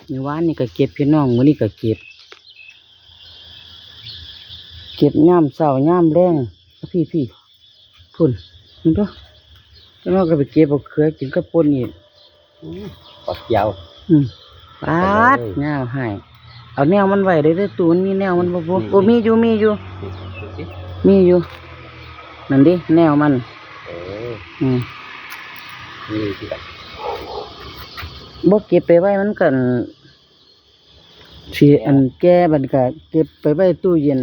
ในวานนี่ก็เก็บพี่น้องมื้อนี้ก็เก็บย่ามเช้าย่ามแรงพี่พุ่นมันตัวแล้วเราก็ไปเก็บเอาเขือกินกับป่นนี่ ปักยาว ปาดแนวให้เอาแนวมันไว้ได้ตูนมีแนวมันบ่มีอยู่นั่นดิแนวมันนี่ที่กัน บ่เก็บไปไว้มันกันสิอันแก่บัดก็เก็บไปไว้ตู้เย็น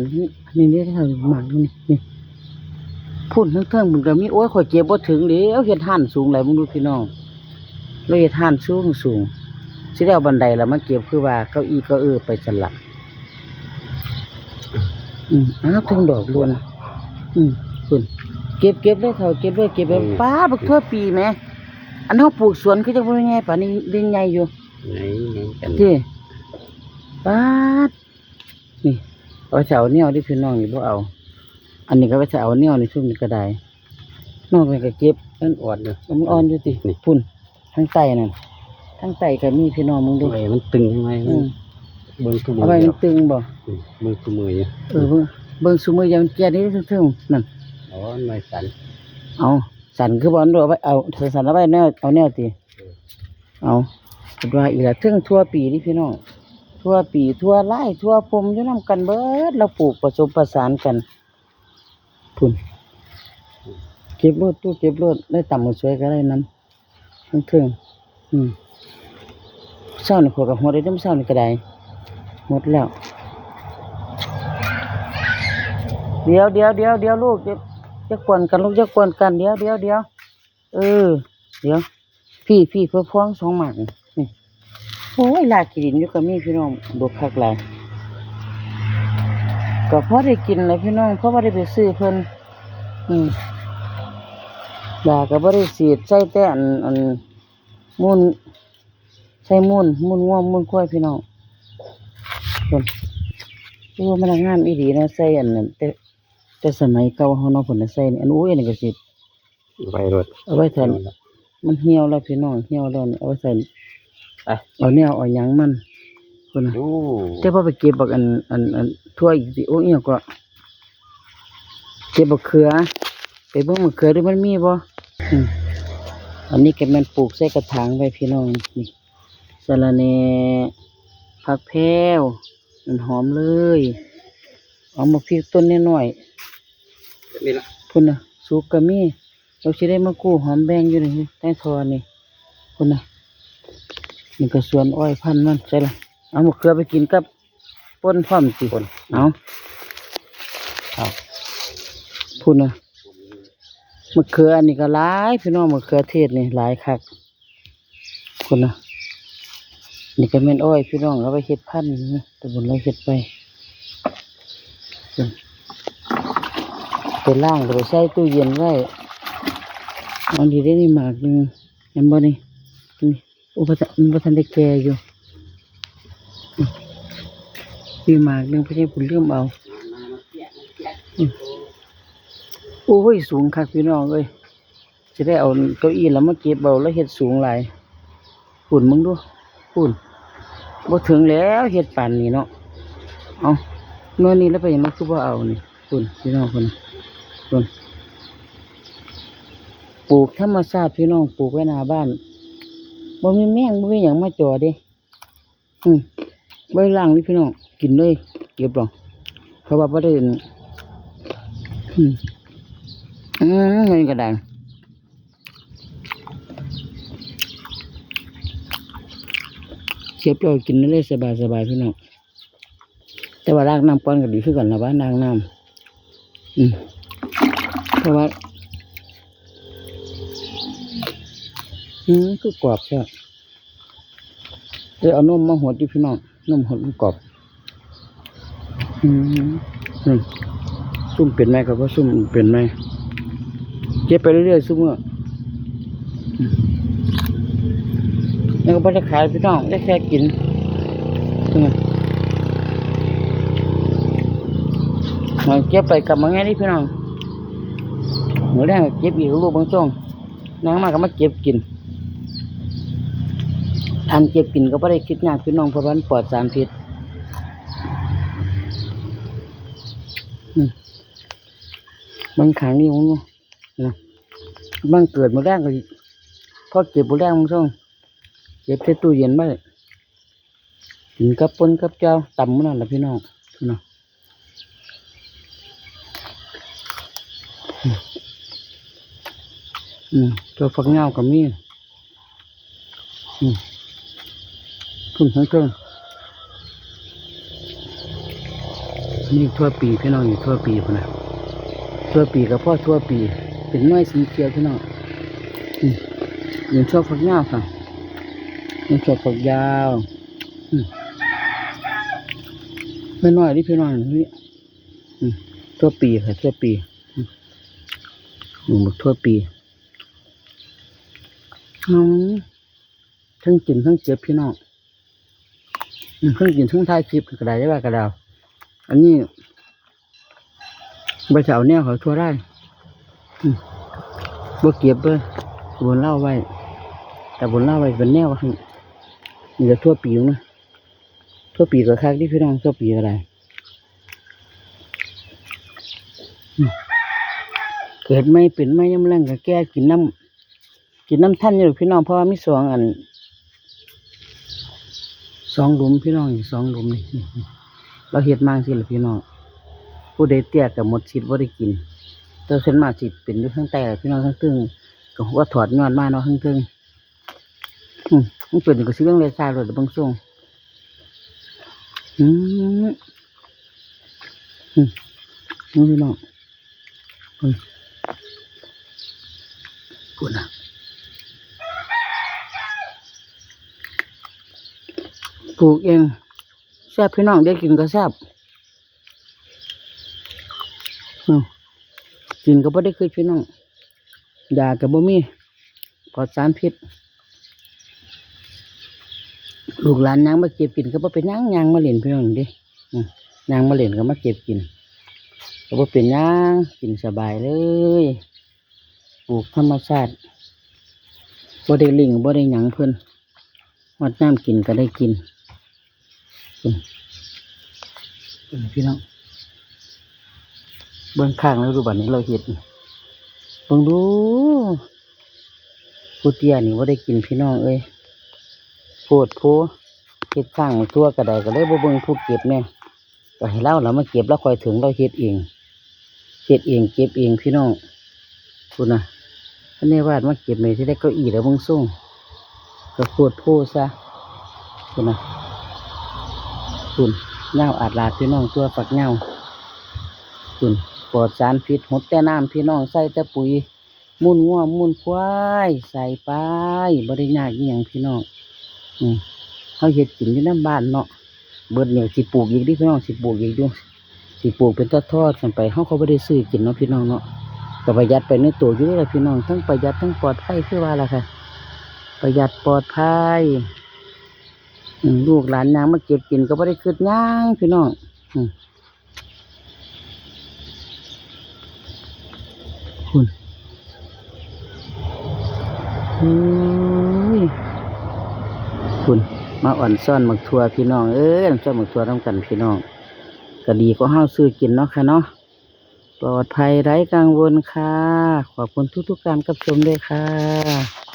นี่ถ้าหมักนี่พุ่นเทิงๆมันก็มีโอ้ยข่อยเก็บบ่ถึงเด้เอาเฮ็ดห่านสูงหลายมึงดูพี่น้องเราเฮ็ดห่านสูงสิได้เอาบันไดแล้วมาเก็บคือว่าเก้าอี้ก็ไปสลับอ้าวถึงดอกล้วนพุ่นเก็บเลยเฒ่าเก็บเลยป้าบักทั่วปีแหมอันเฮาปลูกสวนคือจังบ่ใหญ่ปานนี้ดินใหญ่อยู่ไหนกันที่ป้าดนี่เอาเสาแนวที่พี่น้องนี่บ่เอาอันนี้ก็ว่าจะเอาแนวนี่ซุ่มนี่ก็ได้นอกนั้นก็เก็บมันอ่อนอยู่มันอ่อนอยู่ตินี่พุ่นทางใต้นั่นทางใต้ก็มีพี่น้องมึงดูมันตึงยังไงเบิ่งซุมือเอาไว้มันตึงบ่เบิ่งซุมืออยู่เบิ่งซุมือยังแก่นี่ทึ่งๆนั่นอ๋อหน่อยสั่นเอาสั่นคือบ่เอาไว้เอาสั่นเอาไว้แนวเอาแนวติเอาคิดว่าอีละถึงทั่วปีนี่พี่น้องทั่วปีทั่วไร่ทั่วพรมอยู่นำกันเบิดเราปลูกผสมผสานกันพุ่นเก็บรถตู้เก็บรถได้ต่ำมาสวยก็ได้น้ำถึงเศร้านี่ขวกับหัวได้น้ำเศร้านี่ก็ได้หมดแล้วเดี๋ยวลูกจะกวนกันลูกจะกวนกันเดี๋ยวเดี๋ยวพี่เพื่อพ้องสองหมากนี่โอ้ยลากินอยู่กับมีพี่น้องดกคักหลายก็พอได้กินเลยพี่น้องเพราะว่าได้ไปซื้อเพิ่นดาก็บ่ได้สีดใส่แต่อันมูลใส่มูลง่วงมูลควายพี่น้องเพิ่นว่ามันงามอีหลีนะใส่อันนั้นแต่สมัยเก่าเฮาเนาะเพิ่นใส่อันอุ้ยนี่ก็สิไว้รถเอาไว้แทนมันเหี่ยวแล้วพี่น้องเหี่ยวแล้วเอาไว้ใส่เอาแนวเอาหยังมันเพิ่นแต่พอไปเก็บบักอันทั่วอีกสิโอ้อีหยังก็เก็บบักเขือไปเบิ่งบักเขือดูมันมีบ่อันนี้ก็มันปลูกใส่กระถางไว้พี่น้องนี่สะระแหน่ผักแพรวมันหอมเลยเอามาพริกต้นน้อยๆนี่ล่ะพุ่นน่ะสุกก็มีเราสิได้มากู้หอมแบงอยู่นี่ใต้ทอนี่พุ่นน่ะนี่ก็สวนอ้อยพันธุ์มันใช่ล่ะเอามะเขือไปกินกับป่นพร้อมสิพุ่นเอาพุ่นน่ะมะเขืออันนี้ก็หลายพี่น้องมะเขือเทศนี่หลายคักพุ่นน่ะนี่ก็แม่นอ้อยพี่น้องเอาไปเฮ็ดพันธุ์นะตะบนเราเฮ็ดไปล่างไปใส่ตู้เย็นไว้อันนี้ได้นี่หมากนึงเห็นบ่นี่อุปทานได้แก่อยู่มีหมากนึงพี่ให้ผมเลื่อมเอาโอ้ยสูงคักพี่น้องเอ้ยจะได้เอาเก้าอี้แล้วมาเก็บเอาแล้วเฮ็ดสูงหลายฝุ่นมึงดูฝุ่นบ่ถึงแล้วเฮ็ดป่านนี้เนาะเอาเมื่อนี้แล้วไปยังมาคือบ่เอานี่ฝุ่นพี่น้องฝุ่นปลูกธรรมชาติพี่น้องปลูกไว้หน้าบ้านบ่มีแมงบ่มีหยังมาจ่อเด้ใบล่างนี่พี่น้องกินเลยเก็บหรอกเพราะว่าบ่ได้เงินก็ได้เก็บเลยกินเลยสบายพี่น้องแต่ว่าล้างน้ำก่อนก็ดีขึ้นก่อนนะว่าล้างน้ำเพราะว่าคือกรอบใช่เอานมมาหดอยู่พี่น้องนมหดมันกรอบซุ่มเป็นไหมครับว่าซุ่มเป็นไหมเก็บไปเรื่อยๆซุ่มแล้วก็ไม่ได้ขายพี่น้องได้แค่กินเก็บไปกลับมาไงนี่พี่น้องหนูแรกเก็บอีกลูกบางช่วงนางมาก็มาเก็บกิน อันเก็บกินก็บ่ได้คิดยากพี่น้องเพราะว่ามันปลอดสารพิษบางครั้งนี่ผมนะบางเกิดมาแรกก็พอเก็บมาแรกมันส่งเก็บใส่ตู้เย็นไว้กินกับปนกับเจ้าตำมันนั่นแหละพี่น้องนะตัวฝักเงากับมีขึ้นทั้งเครื่องนี่ทั่วปีพี่น้องอยู่ทั่วปีพุ่นนะทั่วปีกับพ่อทั่วปีเป็นน้อยสีเขียวพี่น้องยังชอบฝักเงาค่ะยังชอบฝักยาวไม่น้อยนี่พี่น้องนี่ทั่วปีค่ะทั่วปีหมดทั่วปีทั้งกินทั้งเจ็บพี่น้องทั้งกินทั้งทายคลิปกระดาษได้ว่ากระดาษอันนี้ใบเฉาเนี่ยเขาทั่วได้บ่เก็บเลยบนเล่าไว้แต่บนเล่าไว้เป็นแนวว่ามีแต่ทั่วปีนะทั่วปีกับคักที่พี่น้องทั่วปีอะไรเกิดไม่เป็นไม่ย่ำแรงกับแก้กินน้ำท่านอยู่พี่น้องเพราะว่ามี2 อัน 2 หลุมพี่น้อง2 หลุมนี่เราเฮ็ดมากสิล่ะพี่น้องผู้ใดเตี้ยกับหมดสิทธิ์ว่าได้กินเจ้าเส้นมากสิเป็นอยู่ข้างใต้พี่น้องข้างตึงก็หัวถอดยอดมาเนาะข้างตึงมันเป็นก็ซื้อเรื่องเลยซาเลยบางช่วงนี่พี่น้องพูดนะปลูกเองแซ่บพี่น้องได้กินก็แซ่บกินก็ไม่ได้คือพี่น้องยากับบ่มีปลอดสารพิษลูกหลานยังมาเก็บกินก็บ่เป็นยังมาเล่นพี่น้องดิยังมาเล่นก็มาเก็บกินก็บ่เป็นยังกินสบายเลยปลูกธรรมชาติบ่ได้ลิงบ่ได้หยังเพิ่นวัดน้ำกินก็ได้กินพี่น้องเบื้องข้างแล้วดูบัดนี้เราเห็ดเบิ่งดูผู้เตี้ยนี่ว่าได้กินพี่น้องเอ้ยโพดโพเห็ดข้างตัวกระไดก็เลยบ่เบิ่งผู้เก็บเนี่ยก็ให้เล่าแล้วมาเก็บแล้วคอยถึงเราเห็ดเองเก็บเองพี่น้องคุณนะท่านในวาดมาเก็บเลยที่ได้เก้าอี้แล้วเบิ่งส่งก็โพดโพซะคุณนะคุณเงาอาดลาดพี่น้องตัวฝักเงาคุณปลอดสารพิษหดแต่น้ำพี่น้องใส่แต่ปุ๋ยมุ่นง่วมุ่นควายใส่ไปบริญาอีหยังพี่น้องเขาเห็ดกินที่น้ำบ้านเนาะเบิดเนี่ยสิปลูกอีกดิพี่น้องสิปลูกอีกด้วยสิปลูกเป็นทอดๆกันไปเขาไม่ได้ซื้อกินเนาะพี่น้องเนาะก็ประหยัดไปในตัวอยู่เลยพี่น้องทั้งประหยัดทั้งปลอดภัยคือว่าอะไรค่ะประหยัดปลอดภัยลูกหลานนางมาเก็บกินก็ไม่ได้คืดย่างพี่น้องคุณมาอ่อนซ่อนหมักทั่วพี่น้องซ่อนหมักทั่วต้องกันพี่น้องก็ดีก็ห้าวซื้อกินเนาะค่ะเนาะปลอดภัยไร้กังวลค่ะขอบคุณทุกการรับชมด้วยค่ะ